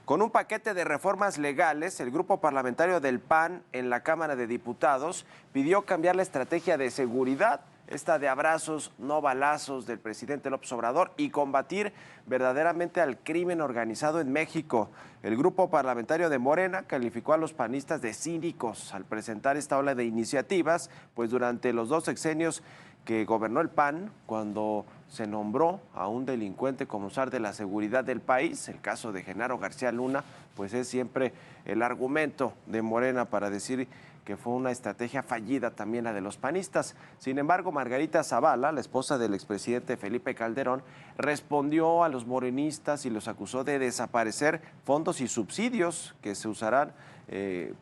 Con un paquete de reformas legales, el grupo parlamentario del PAN en la Cámara de Diputados pidió cambiar la estrategia de seguridad, esta de abrazos, no balazos del presidente López Obrador, y combatir verdaderamente al crimen organizado en México. El grupo parlamentario de Morena calificó a los panistas de cínicos al presentar esta ola de iniciativas, pues durante los 2 sexenios que gobernó el PAN, cuando se nombró a un delincuente como zar de la seguridad del país, el caso de Genaro García Luna, pues es siempre el argumento de Morena para decir que fue una estrategia fallida también la de los panistas. Sin embargo, Margarita Zavala, la esposa del expresidente Felipe Calderón, respondió a los morenistas y los acusó de desaparecer fondos y subsidios que se usarán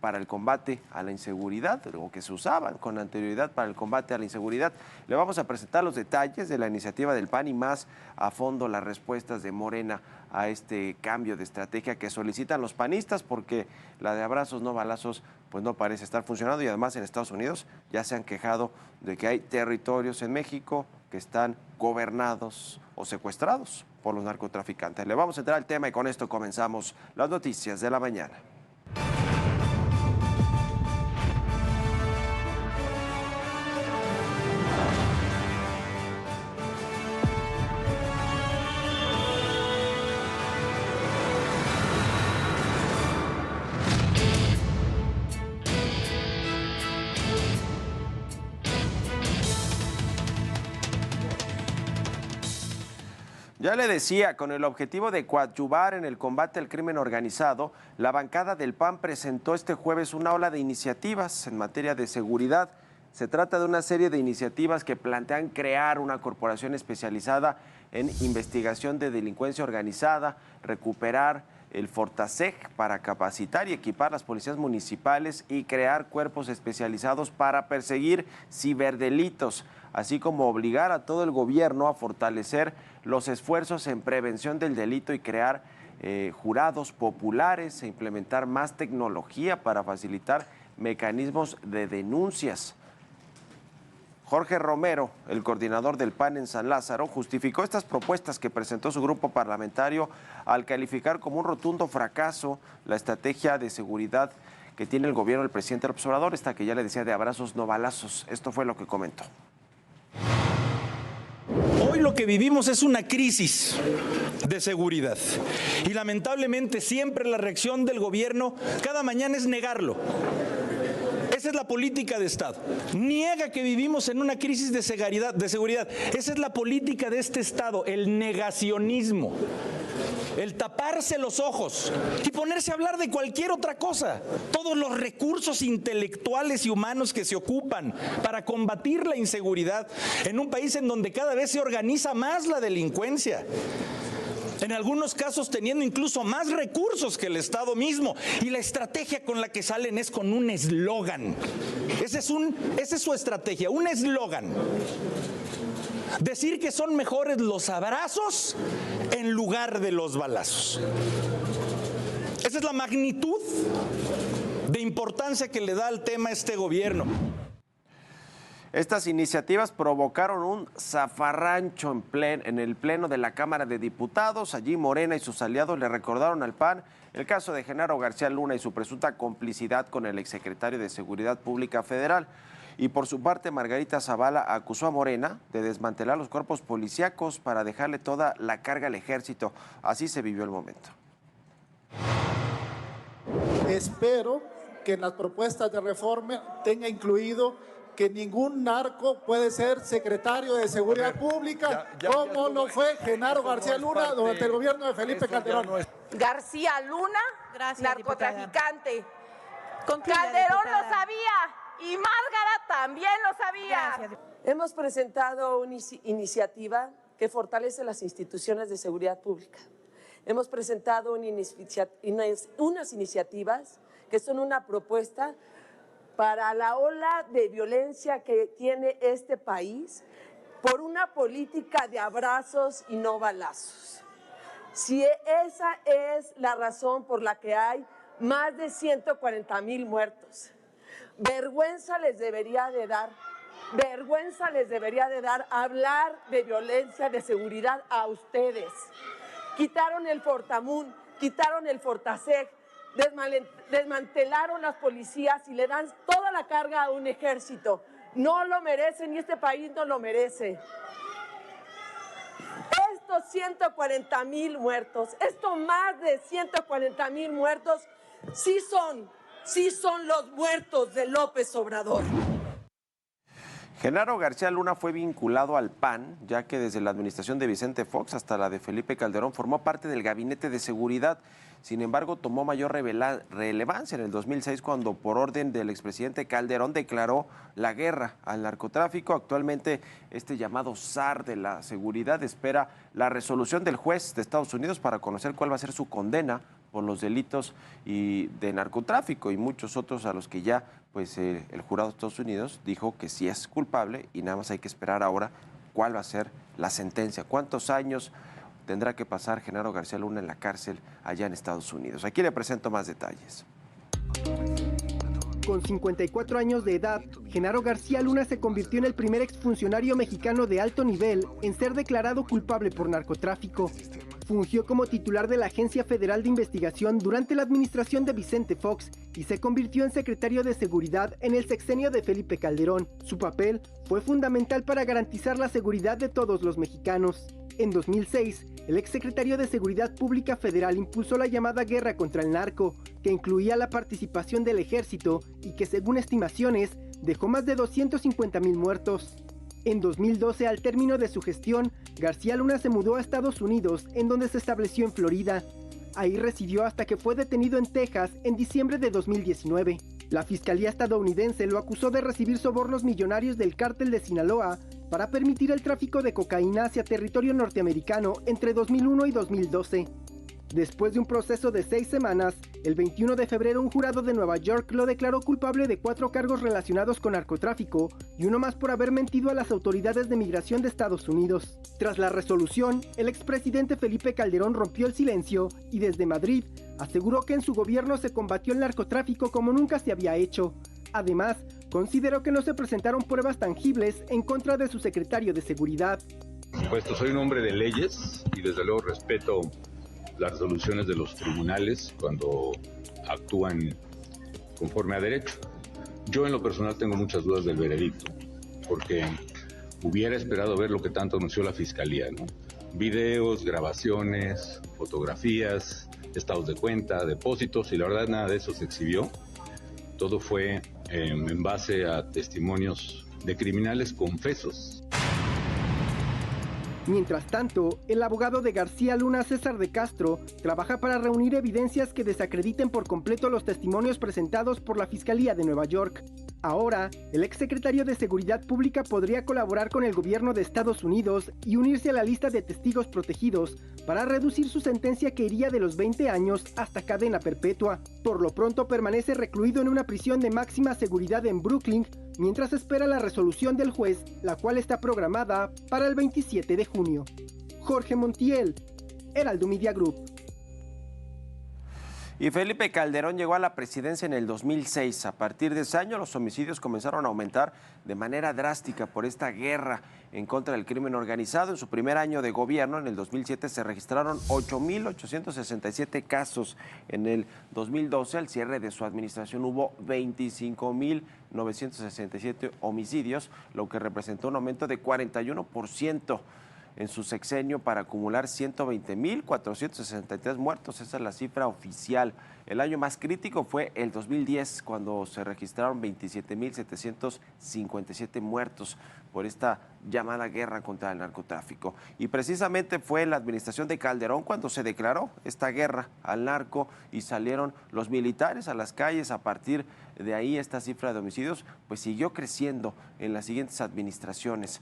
para el combate a la inseguridad, o que se usaban con anterioridad para el combate a la inseguridad. Le vamos a presentar los detalles de la iniciativa del PAN y más a fondo las respuestas de Morena a este cambio de estrategia que solicitan los panistas, porque la de abrazos no balazos pues no parece estar funcionando, y además en Estados Unidos ya se han quejado de que hay territorios en México que están gobernados o secuestrados por los narcotraficantes. Le vamos a entrar al tema y con esto comenzamos las noticias de la mañana. Ya le decía, con el objetivo de coadyuvar en el combate al crimen organizado, la bancada del PAN presentó este jueves una ola de iniciativas en materia de seguridad. Se trata de una serie de iniciativas que plantean crear una corporación especializada en investigación de delincuencia organizada, recuperar el Fortaseg para capacitar y equipar las policías municipales y crear cuerpos especializados para perseguir ciberdelitos, así como obligar a todo el gobierno a fortalecer los esfuerzos en prevención del delito y crear jurados populares e implementar más tecnología para facilitar mecanismos de denuncias. Jorge Romero, el coordinador del PAN en San Lázaro, justificó estas propuestas que presentó su grupo parlamentario al calificar como un rotundo fracaso la estrategia de seguridad que tiene el gobierno del presidente López Obrador, esta que ya le decía de abrazos no balazos. Esto fue lo que comentó. Hoy lo que vivimos es una crisis de seguridad y lamentablemente siempre la reacción del gobierno cada mañana es negarlo. Esa es la política de Estado. Niega que vivimos en una crisis de seguridad. Esa es la política de este Estado, el negacionismo, el taparse los ojos y ponerse a hablar de cualquier otra cosa. Todos los recursos intelectuales y humanos que se ocupan para combatir la inseguridad en un país en donde cada vez se organiza más la delincuencia. En algunos casos teniendo incluso más recursos que el Estado mismo, y la estrategia con la que salen es con un eslogan. Esa es su estrategia, un eslogan. Decir que son mejores los abrazos en lugar de los balazos. Esa es la magnitud de importancia que le da al tema este gobierno. Estas iniciativas provocaron un zafarrancho en el Pleno de la Cámara de Diputados. Allí Morena y sus aliados le recordaron al PAN el caso de Genaro García Luna y su presunta complicidad con el exsecretario de Seguridad Pública Federal. Y por su parte, Margarita Zavala acusó a Morena de desmantelar los cuerpos policíacos para dejarle toda la carga al ejército. Así se vivió el momento. Espero que en las propuestas de reforma tenga incluido que ningún narco puede ser secretario de Seguridad Pública, como lo fue Genaro García Luna durante el gobierno de Felipe Calderón. García Luna, narcotraficante. Calderón lo sabía y Márgara también lo sabía. Hemos presentado una iniciativa que fortalece las instituciones de seguridad pública. Hemos presentado unas iniciativas que son una propuesta para la ola de violencia que tiene este país por una política de abrazos y no balazos. Si esa es la razón por la que hay más de 140,000 muertos, vergüenza les debería de dar hablar de violencia de seguridad a ustedes. Quitaron el Fortamun, quitaron el Fortaseg, desmantelaron las policías y le dan toda la carga a un ejército. No lo merecen y este país no lo merece. Estos 140,000 muertos, estos más de 140,000 muertos, sí son los muertos de López Obrador. Genaro García Luna fue vinculado al PAN, ya que desde la administración de Vicente Fox hasta la de Felipe Calderón formó parte del Gabinete de Seguridad. Sin embargo, tomó mayor relevancia en el 2006 cuando, por orden del expresidente Calderón, declaró la guerra al narcotráfico. Actualmente, este llamado zar de la seguridad espera la resolución del juez de Estados Unidos para conocer cuál va a ser su condena por los delitos de narcotráfico y muchos otros a los que ya el jurado de Estados Unidos dijo que sí es culpable y nada más hay que esperar ahora cuál va a ser la sentencia, cuántos años tendrá que pasar Genaro García Luna en la cárcel allá en Estados Unidos. Aquí le presento más detalles. Con 54 años de edad, Genaro García Luna se convirtió en el primer exfuncionario mexicano de alto nivel en ser declarado culpable por narcotráfico. Fungió como titular de la Agencia Federal de Investigación durante la administración de Vicente Fox y se convirtió en secretario de Seguridad en el sexenio de Felipe Calderón. Su papel fue fundamental para garantizar la seguridad de todos los mexicanos. En 2006, el exsecretario de Seguridad Pública Federal impulsó la llamada guerra contra el narco, que incluía la participación del ejército y que, según estimaciones, dejó más de 250,000 muertos. En 2012, al término de su gestión, García Luna se mudó a Estados Unidos, en donde se estableció en Florida. Ahí residió hasta que fue detenido en Texas en diciembre de 2019. La Fiscalía estadounidense lo acusó de recibir sobornos millonarios del cártel de Sinaloa para permitir el tráfico de cocaína hacia territorio norteamericano entre 2001 y 2012. Después de un proceso de 6 semanas, el 21 de febrero un jurado de Nueva York lo declaró culpable de 4 cargos relacionados con narcotráfico y uno más por haber mentido a las autoridades de migración de Estados Unidos. Tras la resolución, el expresidente Felipe Calderón rompió el silencio y desde Madrid aseguró que en su gobierno se combatió el narcotráfico como nunca se había hecho. Además, consideró que no se presentaron pruebas tangibles en contra de su secretario de Seguridad. Puesto soy un hombre de leyes y desde luego respeto las resoluciones de los tribunales cuando actúan conforme a derecho. Yo en lo personal tengo muchas dudas del veredicto, porque hubiera esperado ver lo que tanto anunció la Fiscalía, ¿no? Videos, grabaciones, fotografías, estados de cuenta, depósitos, y la verdad nada de eso se exhibió. Todo fue en base a testimonios de criminales confesos. Mientras tanto, el abogado de García Luna, César de Castro, trabaja para reunir evidencias que desacrediten por completo los testimonios presentados por la Fiscalía de Nueva York. Ahora, el exsecretario de Seguridad Pública podría colaborar con el gobierno de Estados Unidos y unirse a la lista de testigos protegidos para reducir su sentencia que iría de los 20 años hasta cadena perpetua. Por lo pronto permanece recluido en una prisión de máxima seguridad en Brooklyn, mientras espera la resolución del juez, la cual está programada para el 27 de junio. Jorge Montiel, Heraldo Media Group. Y Felipe Calderón llegó a la presidencia en el 2006. A partir de ese año, los homicidios comenzaron a aumentar de manera drástica por esta guerra en contra del crimen organizado. En su primer año de gobierno, en el 2007, se registraron 8,867 casos. En el 2012, al cierre de su administración, hubo 25,967 homicidios, lo que representó un aumento de 41% en su sexenio para acumular 120,463 muertos. Esa es la cifra oficial. El año más crítico fue el 2010, cuando se registraron 27,757 muertos por esta llamada guerra contra el narcotráfico. Y precisamente fue en la administración de Calderón cuando se declaró esta guerra al narco y salieron los militares a las calles. A partir de ahí, esta cifra de homicidios pues siguió creciendo en las siguientes administraciones.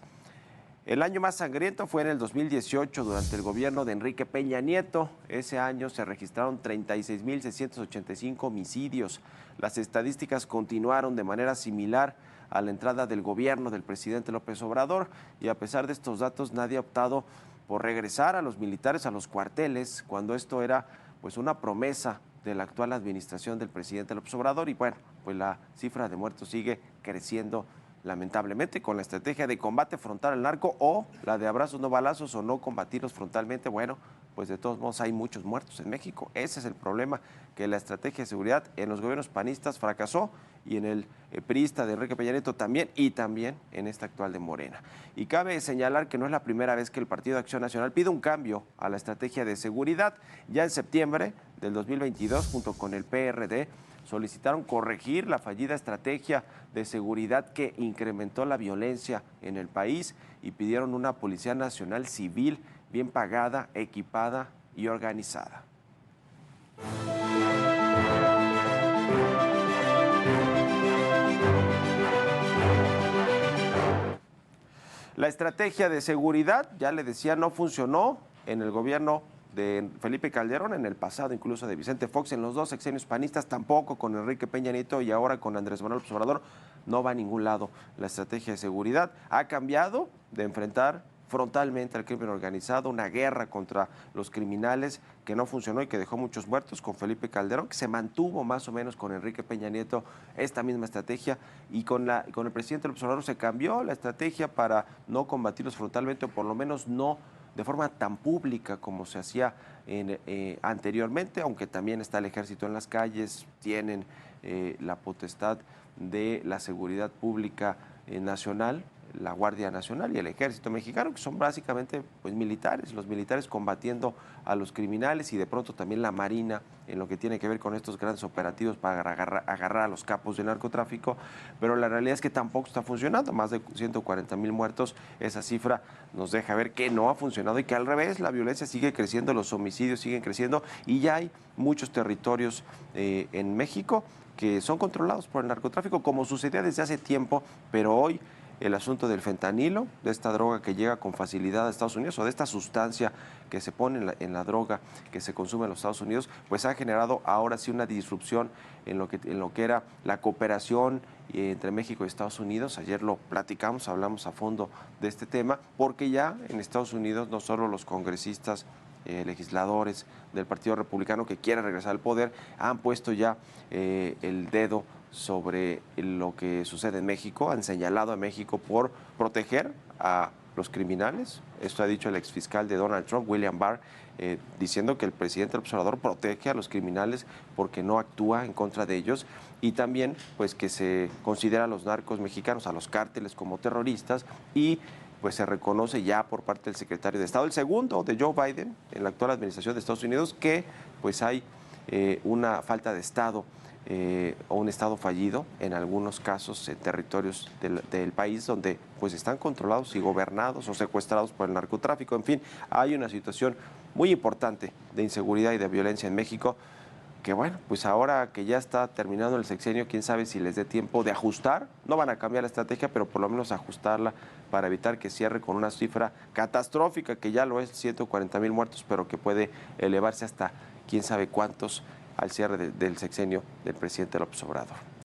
El año más sangriento fue en el 2018, durante el gobierno de Enrique Peña Nieto. Ese año se registraron 36,685 homicidios. Las estadísticas continuaron de manera similar a la entrada del gobierno del presidente López Obrador, y a pesar de estos datos, nadie ha optado por regresar a los militares a los cuarteles, cuando esto era pues una promesa de la actual administración del presidente López Obrador. Y bueno, pues la cifra de muertos sigue creciendo lamentablemente con la estrategia de combate frontal al narco, o la de abrazos no balazos, o no combatirlos frontalmente. Bueno, pues de todos modos hay muchos muertos en México. Ese es el problema, que la estrategia de seguridad en los gobiernos panistas fracasó y en el priista de Enrique Peña Nieto también, y también en esta actual de Morena. Y cabe señalar que no es la primera vez que el Partido de Acción Nacional pide un cambio a la estrategia de seguridad. Ya en septiembre del 2022, junto con el PRD, solicitaron corregir la fallida estrategia de seguridad que incrementó la violencia en el país y pidieron una Policía Nacional civil bien pagada, equipada y organizada. La estrategia de seguridad, ya le decía, no funcionó en el gobierno de Felipe Calderón, en el pasado incluso de Vicente Fox, en los dos sexenios panistas, tampoco con Enrique Peña Nieto y ahora con Andrés Manuel López Obrador. No va a ningún lado la estrategia de seguridad. Ha cambiado de enfrentar frontalmente al crimen organizado, una guerra contra los criminales que no funcionó y que dejó muchos muertos con Felipe Calderón, que se mantuvo más o menos con Enrique Peña Nieto esta misma estrategia, y con el presidente López Obrador se cambió la estrategia para no combatirlos frontalmente, o por lo menos no de forma tan pública como se hacía anteriormente, aunque también está el ejército en las calles, tienen la potestad de la seguridad pública nacional, la Guardia Nacional y el Ejército Mexicano, que son básicamente pues militares, los militares combatiendo a los criminales, y de pronto también la Marina en lo que tiene que ver con estos grandes operativos para agarrar a los capos del narcotráfico, pero la realidad es que tampoco está funcionando. Más de 140,000 muertos, esa cifra nos deja ver que no ha funcionado y que al revés, la violencia sigue creciendo, los homicidios siguen creciendo, y ya hay muchos territorios en México que son controlados por el narcotráfico, como sucedía desde hace tiempo, pero hoy el asunto del fentanilo, de esta droga que llega con facilidad a Estados Unidos, o de esta sustancia que se pone en la droga que se consume en los Estados Unidos, pues ha generado ahora sí una disrupción en lo que era la cooperación entre México y Estados Unidos. Ayer lo platicamos, hablamos a fondo de este tema, porque ya en Estados Unidos no solo los congresistas, legisladores del Partido Republicano que quieren regresar al poder, han puesto ya el dedo sobre lo que sucede en México, han señalado a México por proteger a los criminales. Esto ha dicho el exfiscal de Donald Trump, William Barr, diciendo que el presidente López Obrador protege a los criminales porque no actúa en contra de ellos, y también pues que se considera a los narcos mexicanos, a los cárteles, como terroristas, y pues se reconoce ya por parte del secretario de Estado, el segundo de Joe Biden en la actual administración de Estados Unidos, que pues hay una falta de Estado o un Estado fallido en algunos casos en territorios del país donde pues están controlados y gobernados o secuestrados por el narcotráfico. En fin, hay una situación muy importante de inseguridad y de violencia en México, que bueno, pues ahora que ya está terminando el sexenio, quién sabe si les dé tiempo de ajustar. No van a cambiar la estrategia, pero por lo menos ajustarla para evitar que cierre con una cifra catastrófica, que ya lo es, 140,000 muertos, pero que puede elevarse hasta quién sabe cuántos al cierre del sexenio del presidente López Obrador.